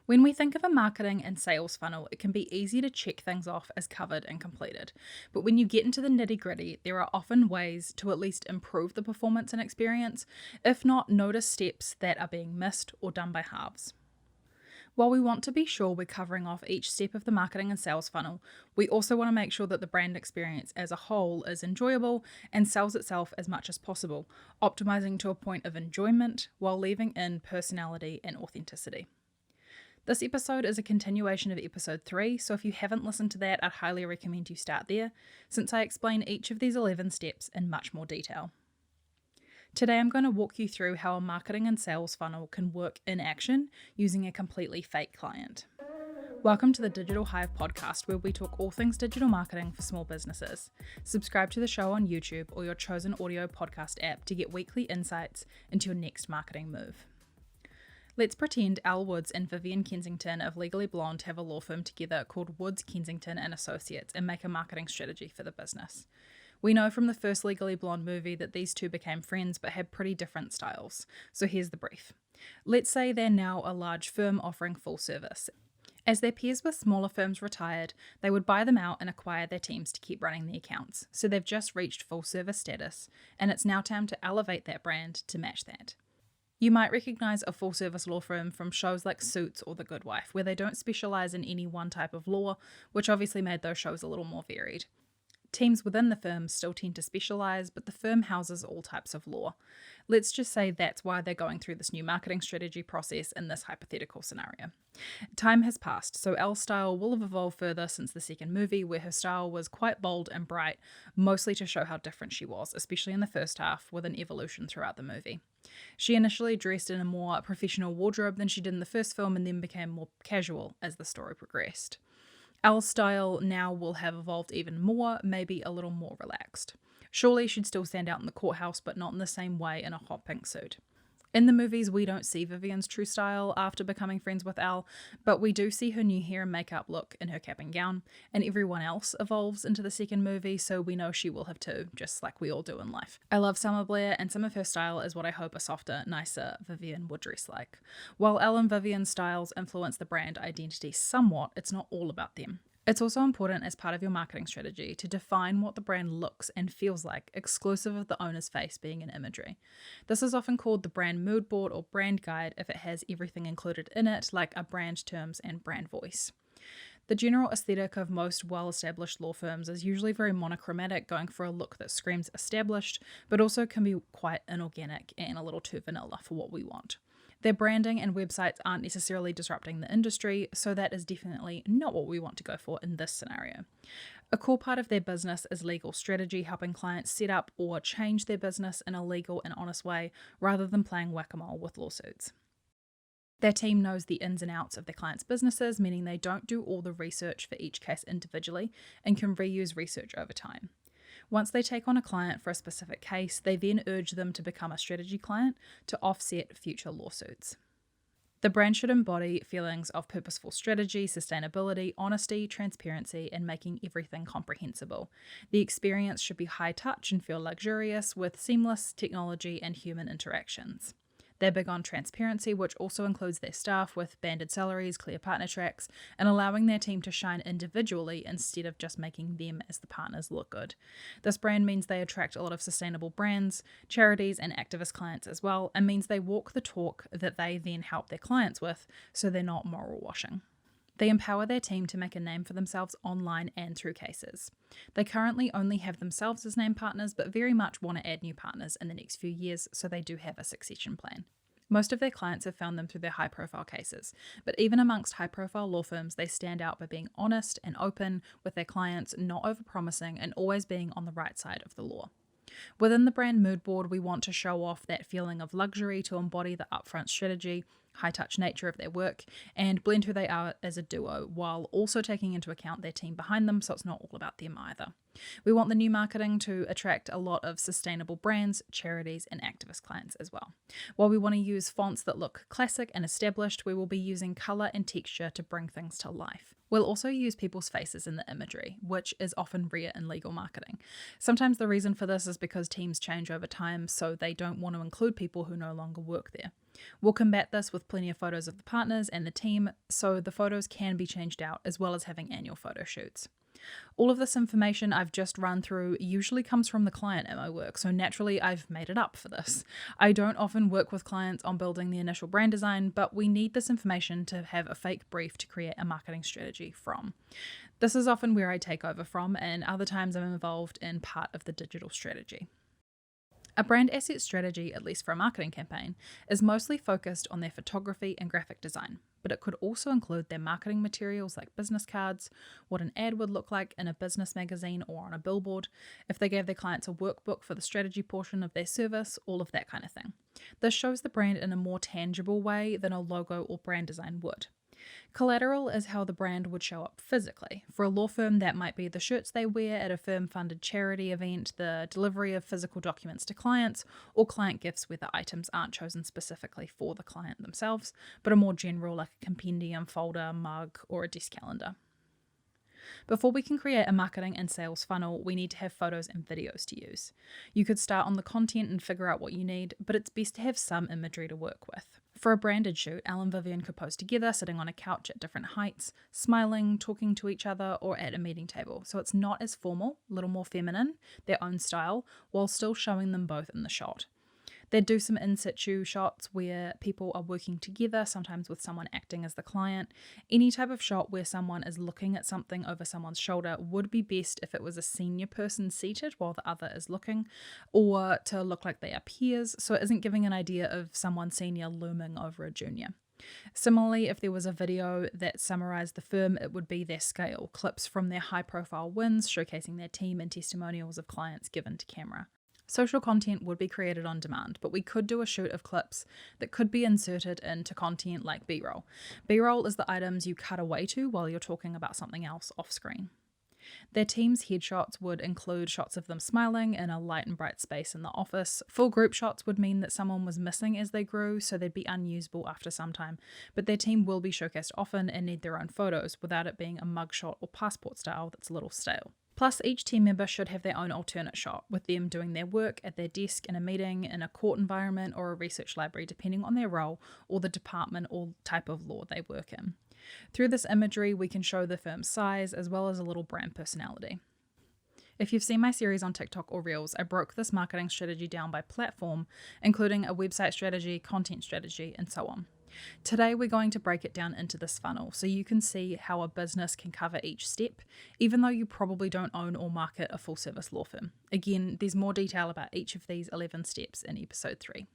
When we think of a marketing and sales funnel, it can be easy to check things off as covered and completed. But when you get into the nitty gritty, there are often ways to at least improve the performance and experience, if not notice steps that are being missed or done by halves. While we want to be sure we're covering off each step of the marketing and sales funnel, we also want to make sure that the brand experience as a whole is enjoyable and sells itself as much as possible, optimizing to a point of enjoyment while leaving in personality and authenticity. This episode is a continuation of episode 3, so if you haven't listened to that, I'd highly recommend you start there, since I explain each of these 11 steps in much more detail. Today I'm going to walk you through how a marketing and sales funnel can work in action using a completely fake client. Welcome to the Digital Hive Podcast, where we talk all things digital marketing for small businesses. Subscribe to the show on YouTube or your chosen audio podcast app to get weekly insights into your next marketing move. Let's pretend Elle Woods and Vivian Kensington of Legally Blonde have a law firm together called Woods, Kensington and Associates and make a marketing strategy for the business. We know from the first Legally Blonde movie that these two became friends but had pretty different styles. So here's the brief. Let's say they're now a large firm offering full service. As their peers with smaller firms retired, they would buy them out and acquire their teams to keep running the accounts. So they've just reached full service status, and it's now time to elevate that brand to match that. You might recognize a full-service law firm from shows like Suits or The Good Wife, where they don't specialize in any one type of law, which obviously made those shows a little more varied. Teams within the firm still tend to specialize, but the firm houses all types of law. Let's just say that's why they're going through this new marketing strategy process in this hypothetical scenario. Time has passed, so Elle's style will have evolved further since the second movie, where her style was quite bold and bright, mostly to show how different she was, especially in the first half, with an evolution throughout the movie. She initially dressed in a more professional wardrobe than she did in the first film and then became more casual as the story progressed. Elle's style now will have evolved even more, maybe a little more relaxed. Surely she'd still stand out in the courthouse, but not in the same way in a hot pink suit. In the movies, we don't see Vivian's true style after becoming friends with Elle, but we do see her new hair and makeup look in her cap and gown, and everyone else evolves into the second movie, so we know she will have too, just like we all do in life. I love Summer Blair, and some of her style is what I hope a softer, nicer Vivian would dress like. While Elle and Vivian's styles influence the brand identity somewhat, it's not all about them. It's also important as part of your marketing strategy to define what the brand looks and feels like, exclusive of the owner's face being in imagery. This is often called the brand mood board or brand guide if it has everything included in it, like a brand terms and brand voice. The general aesthetic of most well-established law firms is usually very monochromatic, going for a look that screams established, but also can be quite inorganic and a little too vanilla for what we want. Their branding and websites aren't necessarily disrupting the industry, so that is definitely not what we want to go for in this scenario. A core part of their business is legal strategy, helping clients set up or change their business in a legal and honest way, rather than playing whack-a-mole with lawsuits. Their team knows the ins and outs of their clients' businesses, meaning they don't do all the research for each case individually and can reuse research over time. Once they take on a client for a specific case, they then urge them to become a strategy client to offset future lawsuits. The brand should embody feelings of purposeful strategy, sustainability, honesty, transparency, and making everything comprehensible. The experience should be high touch and feel luxurious, with seamless technology and human interactions. They're big on transparency, which also includes their staff with banded salaries, clear partner tracks, and allowing their team to shine individually instead of just making them as the partners look good. This brand means they attract a lot of sustainable brands, charities, and activist clients as well, and means they walk the talk that they then help their clients with, so they're not moral washing. They empower their team to make a name for themselves online and through cases. They currently only have themselves as name partners, but very much want to add new partners in the next few years, so they do have a succession plan. Most of their clients have found them through their high-profile cases, but even amongst high-profile law firms, they stand out by being honest and open with their clients, not over-promising, and always being on the right side of the law. Within the brand mood board, we want to show off that feeling of luxury to embody the upfront strategy, high-touch nature of their work, and blend who they are as a duo, while also taking into account their team behind them, so it's not all about them either. We want the new marketing to attract a lot of sustainable brands, charities, and activist clients as well. While we want to use fonts that look classic and established, we will be using colour and texture to bring things to life. We'll also use people's faces in the imagery, which is often rare in legal marketing. Sometimes the reason for this is because teams change over time, so they don't want to include people who no longer work there. We'll combat this with plenty of photos of the partners and the team, so the photos can be changed out, as well as having annual photo shoots. All of this information I've just run through usually comes from the client in my work, so naturally I've made it up for this. I don't often work with clients on building the initial brand design, but we need this information to have a fake brief to create a marketing strategy from. This is often where I take over from, and other times I'm involved in part of the digital strategy. A brand asset strategy, at least for a marketing campaign, is mostly focused on their photography and graphic design, but it could also include their marketing materials like business cards, what an ad would look like in a business magazine or on a billboard, if they gave their clients a workbook for the strategy portion of their service, all of that kind of thing. This shows the brand in a more tangible way than a logo or brand design would. Collateral is how the brand would show up physically. For a law firm, that might be the shirts they wear at a firm-funded charity event, the delivery of physical documents to clients, or client gifts where the items aren't chosen specifically for the client themselves, but are more general like a compendium, folder, mug, or a desk calendar. Before we can create a marketing and sales funnel, we need to have photos and videos to use. You could start on the content and figure out what you need, but it's best to have some imagery to work with. For a branded shoot, Elle and Vivian could pose together, sitting on a couch at different heights, smiling, talking to each other, or at a meeting table. So it's not as formal, a little more feminine, their own style, while still showing them both in the shot. They'd do some in situ shots where people are working together, sometimes with someone acting as the client. Any type of shot where someone is looking at something over someone's shoulder would be best if it was a senior person seated while the other is looking, or to look like they are peers, so it isn't giving an idea of someone senior looming over a junior. Similarly, if there was a video that summarized the firm, it would be their scale, clips from their high-profile wins, showcasing their team and testimonials of clients given to camera. Social content would be created on demand, but we could do a shoot of clips that could be inserted into content like B-roll. B-roll is the items you cut away to while you're talking about something else off screen. Their team's headshots would include shots of them smiling in a light and bright space in the office. Full group shots would mean that someone was missing as they grew, so they'd be unusable after some time, but their team will be showcased often and need their own photos without it being a mugshot or passport style that's a little stale. Plus, each team member should have their own alternate shot, with them doing their work at their desk in a meeting, in a court environment, or a research library, depending on their role or the department or type of law they work in. Through this imagery, we can show the firm's size as well as a little brand personality. If you've seen my series on TikTok or Reels, I broke this marketing strategy down by platform, including a website strategy, content strategy, and so on. Today we're going to break it down into this funnel so you can see how a business can cover each step, even though you probably don't own or market a full service law firm. Again, there's more detail about each of these 11 steps in episode 3.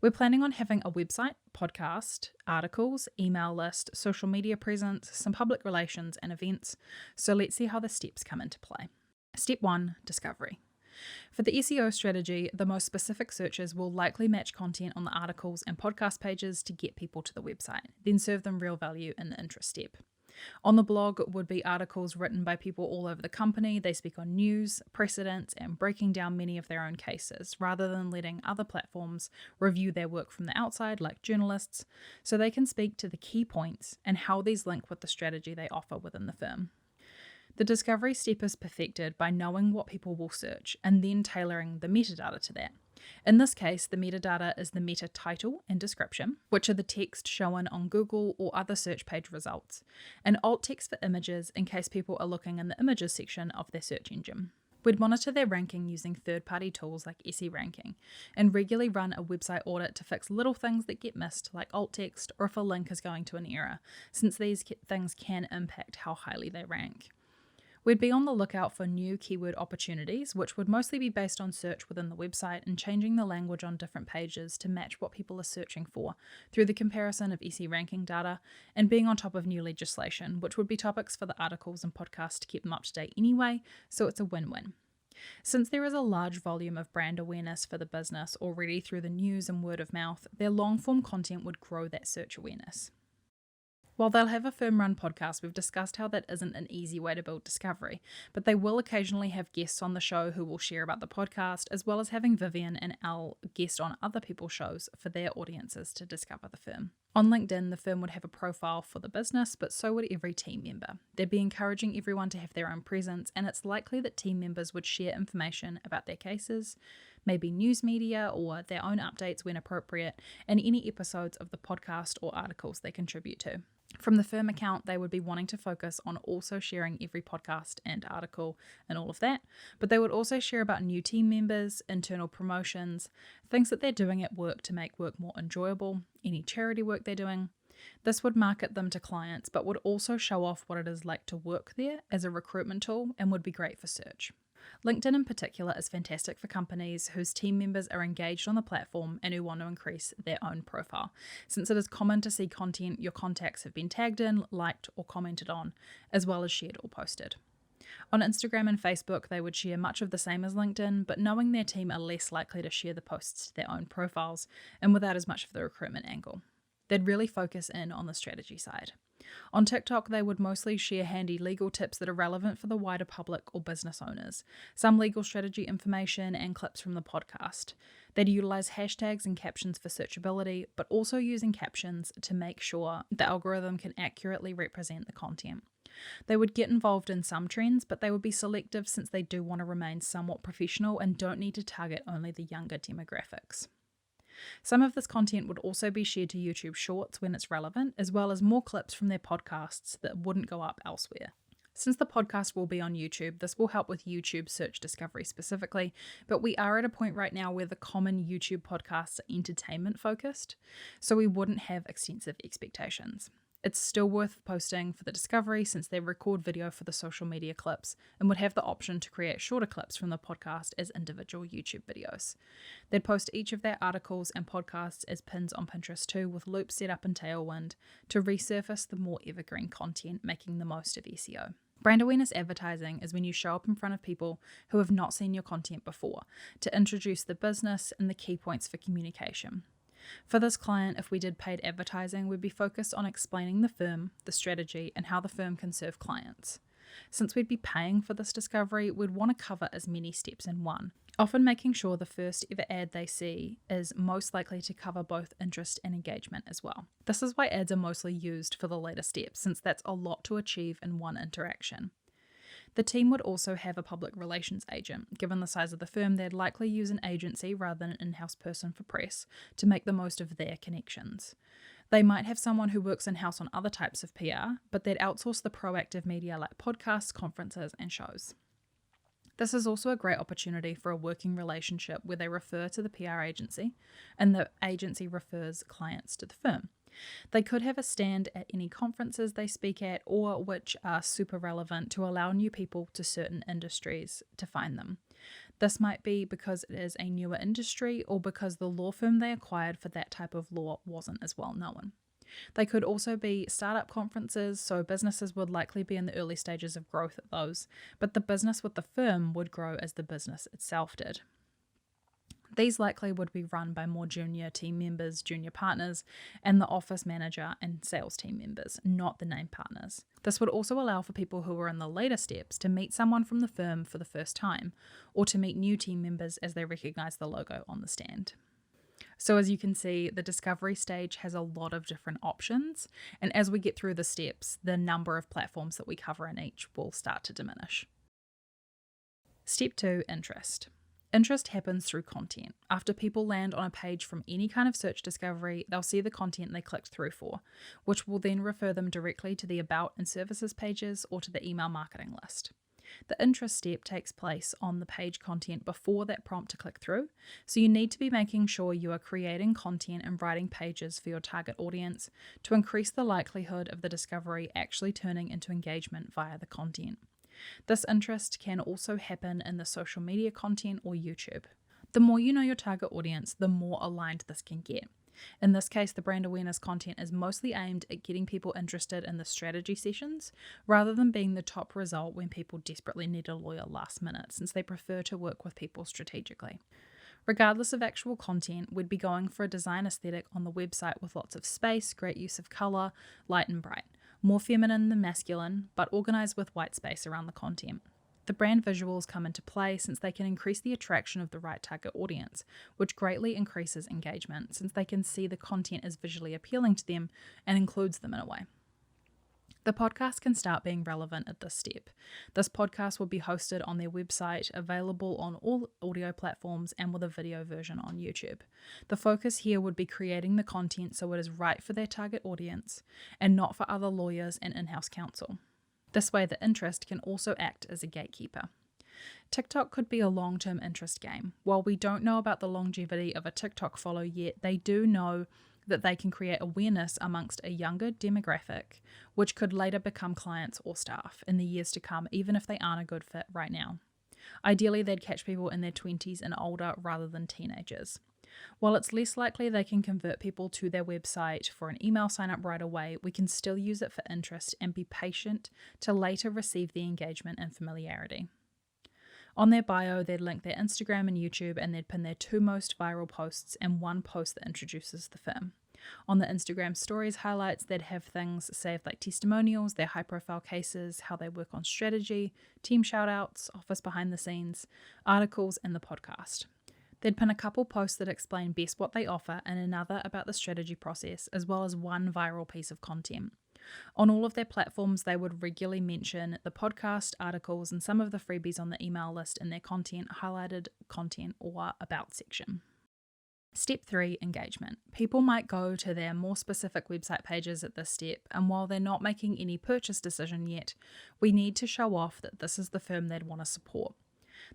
We're planning on having a website, podcast, articles, email list, social media presence, some public relations and events, so let's see how the steps come into play. Step 1, discovery. For the SEO strategy, the most specific searches will likely match content on the articles and podcast pages to get people to the website, then serve them real value in the interest step. On the blog would be articles written by people all over the company. They speak on news, precedents, and breaking down many of their own cases, rather than letting other platforms review their work from the outside, like journalists, so they can speak to the key points and how these link with the strategy they offer within the firm. The discovery step is perfected by knowing what people will search and then tailoring the metadata to that. In this case, the metadata is the meta title and description, which are the text shown on Google or other search page results, and alt text for images in case people are looking in the images section of their search engine. We'd monitor their ranking using third-party tools like SE Ranking, and regularly run a website audit to fix little things that get missed, like alt text or if a link is going to an error, since these things can impact how highly they rank. We'd be on the lookout for new keyword opportunities, which would mostly be based on search within the website and changing the language on different pages to match what people are searching for through the comparison of SE ranking data, and being on top of new legislation, which would be topics for the articles and podcasts to keep them up to date anyway, so it's a win-win. Since there is a large volume of brand awareness for the business already through the news and word of mouth, their long-form content would grow that search awareness. While they'll have a firm-run podcast, we've discussed how that isn't an easy way to build discovery, but they will occasionally have guests on the show who will share about the podcast, as well as having Vivian and Elle guest on other people's shows for their audiences to discover the firm. On LinkedIn, the firm would have a profile for the business, but so would every team member. They'd be encouraging everyone to have their own presence, and it's likely that team members would share information about their cases, maybe news media or their own updates when appropriate, and any episodes of the podcast or articles they contribute to. From the firm account, they would be wanting to focus on also sharing every podcast and article and all of that, but they would also share about new team members, internal promotions, things that they're doing at work to make work more enjoyable, any charity work they're doing. This would market them to clients, but would also show off what it is like to work there as a recruitment tool and would be great for search. LinkedIn in particular is fantastic for companies whose team members are engaged on the platform and who want to increase their own profile, since it is common to see content your contacts have been tagged in, liked, or commented on, as well as shared or posted. On Instagram and Facebook, they would share much of the same as LinkedIn, but knowing their team are less likely to share the posts to their own profiles and without as much of the recruitment angle. They'd really focus in on the strategy side. On TikTok, they would mostly share handy legal tips that are relevant for the wider public or business owners, some legal strategy information, and clips from the podcast. They'd utilize hashtags and captions for searchability, but also using captions to make sure the algorithm can accurately represent the content. They would get involved in some trends, but they would be selective since they do want to remain somewhat professional and don't need to target only the younger demographics. Some of this content would also be shared to YouTube Shorts when it's relevant, as well as more clips from their podcasts that wouldn't go up elsewhere. Since the podcast will be on YouTube, this will help with YouTube search discovery specifically, but we are at a point right now where the common YouTube podcasts are entertainment focused, so we wouldn't have extensive expectations. It's still worth posting for the discovery since they record video for the social media clips and would have the option to create shorter clips from the podcast as individual YouTube videos. They'd post each of their articles and podcasts as pins on Pinterest too, with loops set up in Tailwind to resurface the more evergreen content, making the most of SEO. Brand awareness advertising is when you show up in front of people who have not seen your content before to introduce the business and the key points for communication. For this client, if we did paid advertising, we'd be focused on explaining the firm, the strategy, and how the firm can serve clients. Since we'd be paying for this discovery, we'd want to cover as many steps in one, often making sure the first ever ad they see is most likely to cover both interest and engagement as well. This is why ads are mostly used for the later steps, since that's a lot to achieve in one interaction. The team would also have a public relations agent. Given the size of the firm, they'd likely use an agency rather than an in-house person for press to make the most of their connections. They might have someone who works in-house on other types of PR, but they'd outsource the proactive media like podcasts, conferences, and shows. This is also a great opportunity for a working relationship where they refer to the PR agency and the agency refers clients to the firm. They could have a stand at any conferences they speak at or which are super relevant to allow new people to certain industries to find them. This might be because it is a newer industry or because the law firm they acquired for that type of law wasn't as well known. They could also be startup conferences, so businesses would likely be in the early stages of growth at those, but the business with the firm would grow as the business itself did. These likely would be run by more junior team members, junior partners, and the office manager and sales team members, not the named partners. This would also allow for people who are in the later steps to meet someone from the firm for the first time, or to meet new team members as they recognize the logo on the stand. So as you can see, the discovery stage has a lot of different options, and as we get through the steps, the number of platforms that we cover in each will start to diminish. Step 2, interest. Interest happens through content. After people land on a page from any kind of search discovery, they'll see the content they clicked through for, which will then refer them directly to the About and Services pages or to the email marketing list. The interest step takes place on the page content before that prompt to click through, so you need to be making sure you are creating content and writing pages for your target audience to increase the likelihood of the discovery actually turning into engagement via the content. This interest can also happen in the social media content or YouTube. The more you know your target audience, the more aligned this can get. In this case, the brand awareness content is mostly aimed at getting people interested in the strategy sessions, rather than being the top result when people desperately need a lawyer last minute, since they prefer to work with people strategically. Regardless of actual content, we'd be going for a design aesthetic on the website with lots of space, great use of colour, light and bright. More feminine than masculine, but organised with white space around the content. The brand visuals come into play since they can increase the attraction of the right target audience, which greatly increases engagement since they can see the content is visually appealing to them and includes them in a way. The podcast can start being relevant at this step. This podcast will be hosted on their website, available on all audio platforms, and with a video version on YouTube. The focus here would be creating the content so it is right for their target audience and not for other lawyers and in-house counsel. This way, the interest can also act as a gatekeeper. TikTok could be a long-term interest game. While we don't know about the longevity of a TikTok follow yet, they do know that they can create awareness amongst a younger demographic, which could later become clients or staff in the years to come, even if they aren't a good fit right now. Ideally, they'd catch people in their 20s and older rather than teenagers. While it's less likely they can convert people to their website for an email sign up right away, we can still use it for interest and be patient to later receive the engagement and familiarity. On their bio, they'd link their Instagram and YouTube, and they'd pin their 2 most viral posts and 1 post that introduces the firm. On the Instagram stories highlights, they'd have things saved like testimonials, their high-profile cases, how they work on strategy, team shoutouts, office behind the scenes, articles, and the podcast. They'd pin a couple posts that explain best what they offer and another about the strategy process, as well as 1 viral piece of content. On all of their platforms, they would regularly mention the podcast, articles, and some of the freebies on the email list in their content, highlighted content, or about section. Step 3, engagement. People might go to their more specific website pages at this step, and while they're not making any purchase decision yet, we need to show off that this is the firm they'd want to support.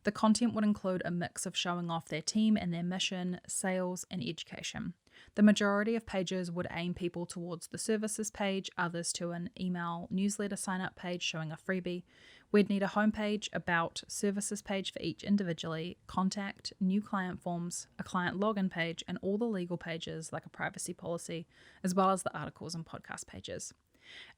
The content would include a mix of showing off their team and their mission, sales, and education. The majority of pages would aim people towards the services page, others to an email newsletter sign-up page showing a freebie. We'd need a homepage, about, services page for each individually, contact, new client forms, a client login page, and all the legal pages like a privacy policy, as well as the articles and podcast pages.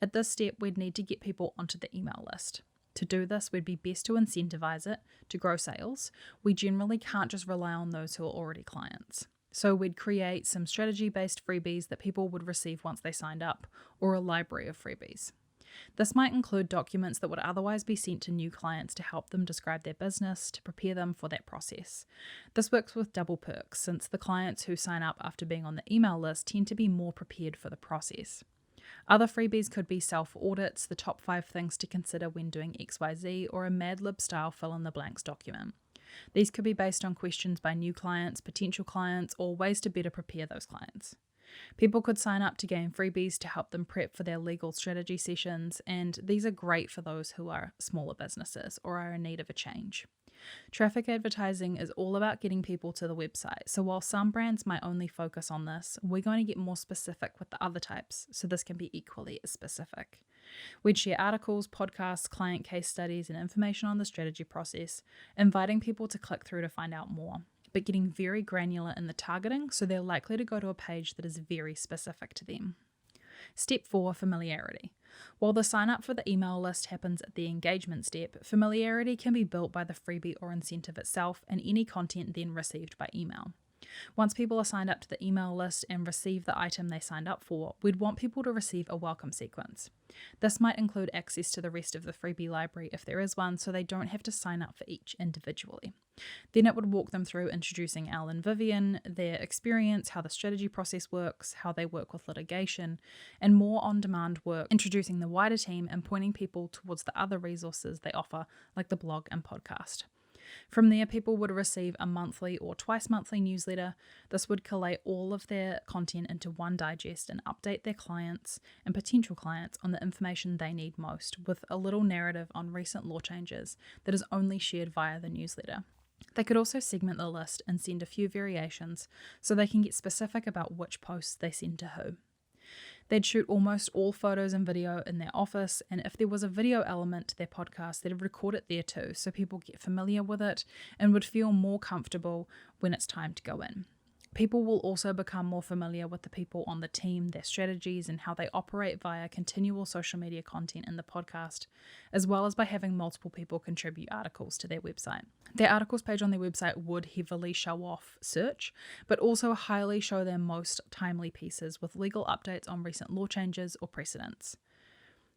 At this step, we'd need to get people onto the email list. To do this, we'd be best to incentivize it to grow sales. We generally can't just rely on those who are already clients. So we'd create some strategy-based freebies that people would receive once they signed up, or a library of freebies. This might include documents that would otherwise be sent to new clients to help them describe their business, to prepare them for that process. This works with double perks, since the clients who sign up after being on the email list tend to be more prepared for the process. Other freebies could be self-audits, the top 5 things to consider when doing XYZ, or a Mad Lib style fill-in-the-blanks document. These could be based on questions by new clients, potential clients, or ways to better prepare those clients. People could sign up to gain freebies to help them prep for their legal strategy sessions, and these are great for those who are smaller businesses or are in need of a change. Traffic advertising is all about getting people to the website, so while some brands might only focus on this, we're going to get more specific with the other types, so this can be equally as specific. We'd share articles, podcasts, client case studies, and information on the strategy process, inviting people to click through to find out more, but getting very granular in the targeting, so they're likely to go to a page that is very specific to them. Step 4, familiarity. While the sign up for the email list happens at the engagement step, familiarity can be built by the freebie or incentive itself and any content then received by email. Once people are signed up to the email list and receive the item they signed up for, we'd want people to receive a welcome sequence. This might include access to the rest of the freebie library if there is one, so they don't have to sign up for each individually. Then it would walk them through introducing Elle and Vivian, their experience, how the strategy process works, how they work with litigation, and more on-demand work, introducing the wider team and pointing people towards the other resources they offer, like the blog and podcast. From there, people would receive a monthly or twice-monthly newsletter. This would collate all of their content into one digest and update their clients and potential clients on the information they need most, with a little narrative on recent law changes that is only shared via the newsletter. They could also segment the list and send a few variations so they can get specific about which posts they send to who. They'd shoot almost all photos and video in their office, and if there was a video element to their podcast, they'd record it there too, so people get familiar with it and would feel more comfortable when it's time to go in. People will also become more familiar with the people on the team, their strategies, and how they operate via continual social media content in the podcast, as well as by having multiple people contribute articles to their website. Their articles page on their website would heavily show off search, but also highly show their most timely pieces with legal updates on recent law changes or precedents.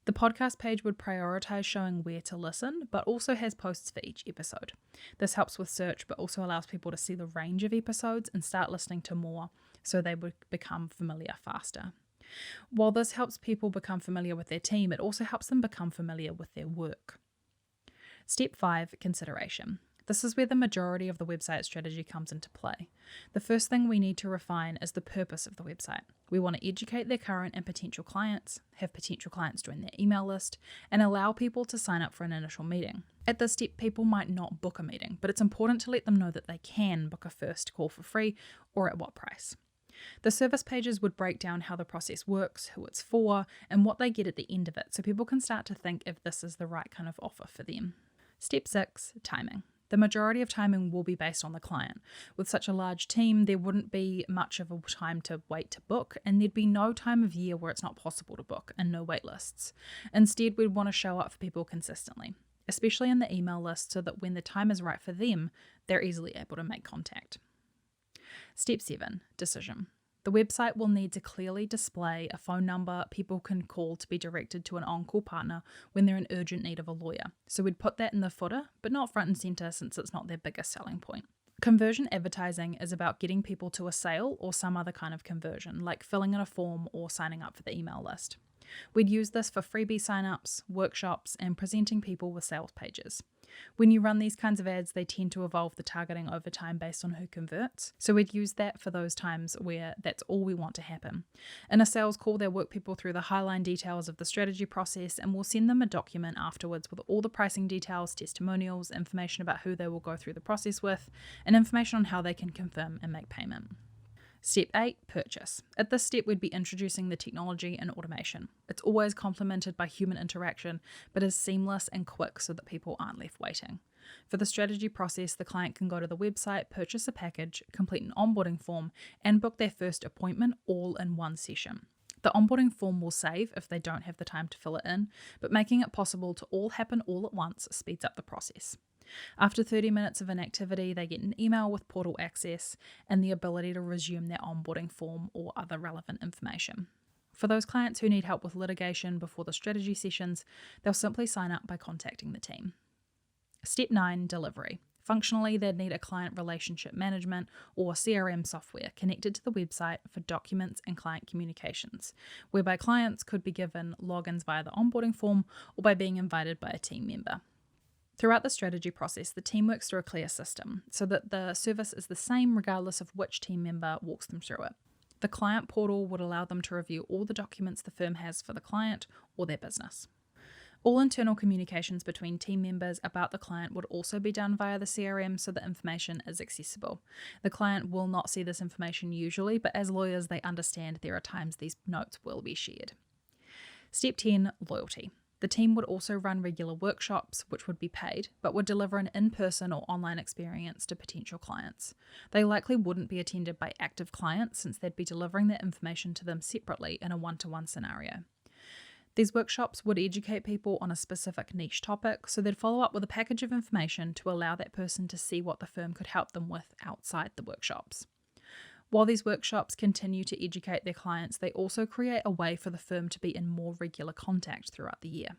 The podcast page would prioritize showing where to listen, but also has posts for each episode. This helps with search, but also allows people to see the range of episodes and start listening to more, so they would become familiar faster. While this helps people become familiar with their team, it also helps them become familiar with their work. Step 5, consideration. This is where the majority of the website strategy comes into play. The first thing we need to refine is the purpose of the website. We want to educate their current and potential clients, have potential clients join their email list, and allow people to sign up for an initial meeting. At this step, people might not book a meeting, but it's important to let them know that they can book a first call for free or at what price. The service pages would break down how the process works, who it's for, and what they get at the end of it, so people can start to think if this is the right kind of offer for them. Step 6, timing. The majority of timing will be based on the client. With such a large team, there wouldn't be much of a time to wait to book, and there'd be no time of year where it's not possible to book and no wait lists. Instead, we'd want to show up for people consistently, especially in the email list, so that when the time is right for them, they're easily able to make contact. Step 7, decision. The website will need to clearly display a phone number people can call to be directed to an on-call partner when they're in urgent need of a lawyer. So we'd put that in the footer, but not front and centre since it's not their biggest selling point. Conversion advertising is about getting people to a sale or some other kind of conversion, like filling in a form or signing up for the email list. We'd use this for freebie signups, workshops, and presenting people with sales pages. When you run these kinds of ads, they tend to evolve the targeting over time based on who converts. So we'd use that for those times where that's all we want to happen. In a sales call, they'll work people through the highline details of the strategy process, and we'll send them a document afterwards with all the pricing details, testimonials, information about who they will go through the process with, and information on how they can confirm and make payment. Step 8, purchase. At this step, we'd be introducing the technology and automation. It's always complemented by human interaction, but is seamless and quick so that people aren't left waiting. For the strategy process, the client can go to the website, purchase a package, complete an onboarding form, and book their first appointment all in one session. The onboarding form will save if they don't have the time to fill it in, but making it possible to all happen all at once speeds up the process. After 30 minutes of an activity, they get an email with portal access and the ability to resume their onboarding form or other relevant information. For those clients who need help with litigation before the strategy sessions, they'll simply sign up by contacting the team. Step 9, delivery. Functionally, they'd need a client relationship management or CRM software connected to the website for documents and client communications, whereby clients could be given logins via the onboarding form or by being invited by a team member. Throughout the strategy process, the team works through a clear system so that the service is the same regardless of which team member walks them through it. The client portal would allow them to review all the documents the firm has for the client or their business. All internal communications between team members about the client would also be done via the CRM so that information is accessible. The client will not see this information usually, but as lawyers, they understand there are times these notes will be shared. Step 10, loyalty. The team would also run regular workshops, which would be paid, but would deliver an in-person or online experience to potential clients. They likely wouldn't be attended by active clients since they'd be delivering that information to them separately in a one-to-one scenario. These workshops would educate people on a specific niche topic, so they'd follow up with a package of information to allow that person to see what the firm could help them with outside the workshops. While these workshops continue to educate their clients, they also create a way for the firm to be in more regular contact throughout the year.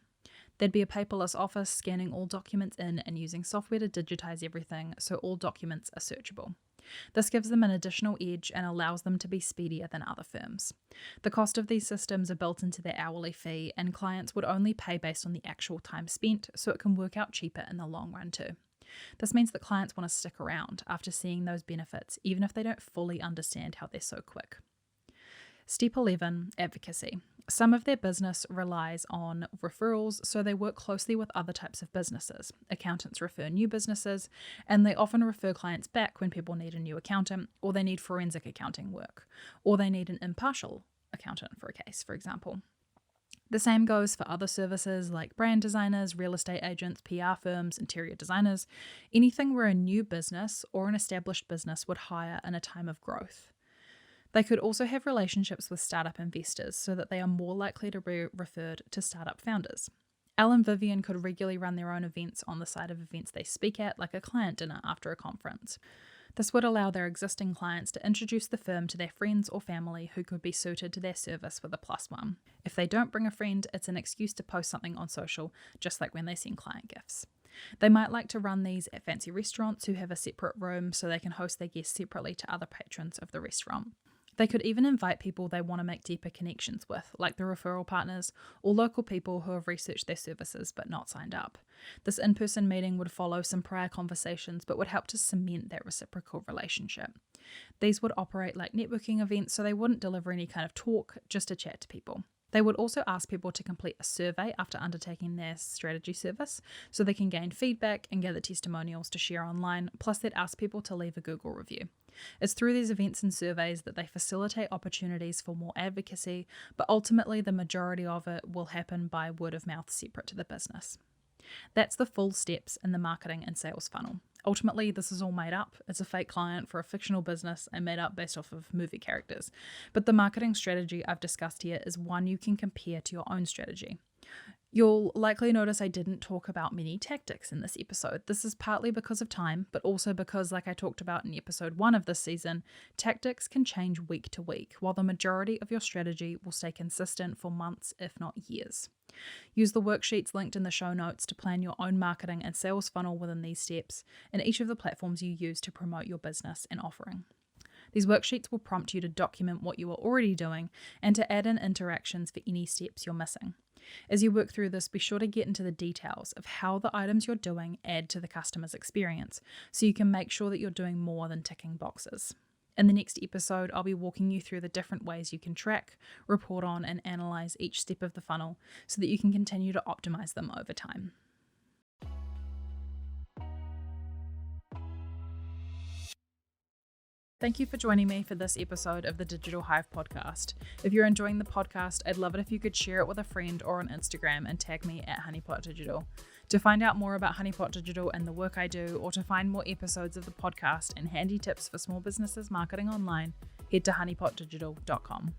There'd be a paperless office scanning all documents in and using software to digitize everything so all documents are searchable. This gives them an additional edge and allows them to be speedier than other firms. The cost of these systems are built into their hourly fee, and clients would only pay based on the actual time spent, so it can work out cheaper in the long run too. This means that clients want to stick around after seeing those benefits, even if they don't fully understand how they're so quick. Step 11, advocacy. Some of their business relies on referrals, so they work closely with other types of businesses. Accountants refer new businesses, and they often refer clients back when people need a new accountant, or they need forensic accounting work, or they need an impartial accountant for a case, for example. The same goes for other services like brand designers, real estate agents, PR firms, interior designers, anything where a new business or an established business would hire in a time of growth. They could also have relationships with startup investors so that they are more likely to be referred to startup founders. Elle and Vivian could regularly run their own events on the side of events they speak at, like a client dinner after a conference. This would allow their existing clients to introduce the firm to their friends or family who could be suited to their service with a +1. If they don't bring a friend, it's an excuse to post something on social, just like when they send client gifts. They might like to run these at fancy restaurants who have a separate room so they can host their guests separately to other patrons of the restaurant. They could even invite people they want to make deeper connections with, like the referral partners or local people who have researched their services but not signed up. This in-person meeting would follow some prior conversations but would help to cement that reciprocal relationship. These would operate like networking events, so they wouldn't deliver any kind of talk, just a chat to people. They would also ask people to complete a survey after undertaking their strategy service so they can gain feedback and gather testimonials to share online, plus they'd ask people to leave a Google review. It's through these events and surveys that they facilitate opportunities for more advocacy, but ultimately the majority of it will happen by word of mouth separate to the business. That's the full steps in the marketing and sales funnel. Ultimately, this is all made up. It's a fake client for a fictional business and made up based off of movie characters. But the marketing strategy I've discussed here is one you can compare to your own strategy. You'll likely notice I didn't talk about many tactics in this episode. This is partly because of time, but also because, like I talked about in episode 1 of this season, tactics can change week to week, while the majority of your strategy will stay consistent for months, if not years. Use the worksheets linked in the show notes to plan your own marketing and sales funnel within these steps in each of the platforms you use to promote your business and offering. These worksheets will prompt you to document what you are already doing and to add in interactions for any steps you're missing. As you work through this, be sure to get into the details of how the items you're doing add to the customer's experience, so you can make sure that you're doing more than ticking boxes. In the next episode, I'll be walking you through the different ways you can track, report on, and analyze each step of the funnel so that you can continue to optimize them over time. Thank you for joining me for this episode of the Digital Hive Podcast. If you're enjoying the podcast, I'd love it if you could share it with a friend or on Instagram and tag me at Honeypot Digital. To find out more about Honeypot Digital and the work I do, or to find more episodes of the podcast and handy tips for small businesses marketing online, head to honeypotdigital.com.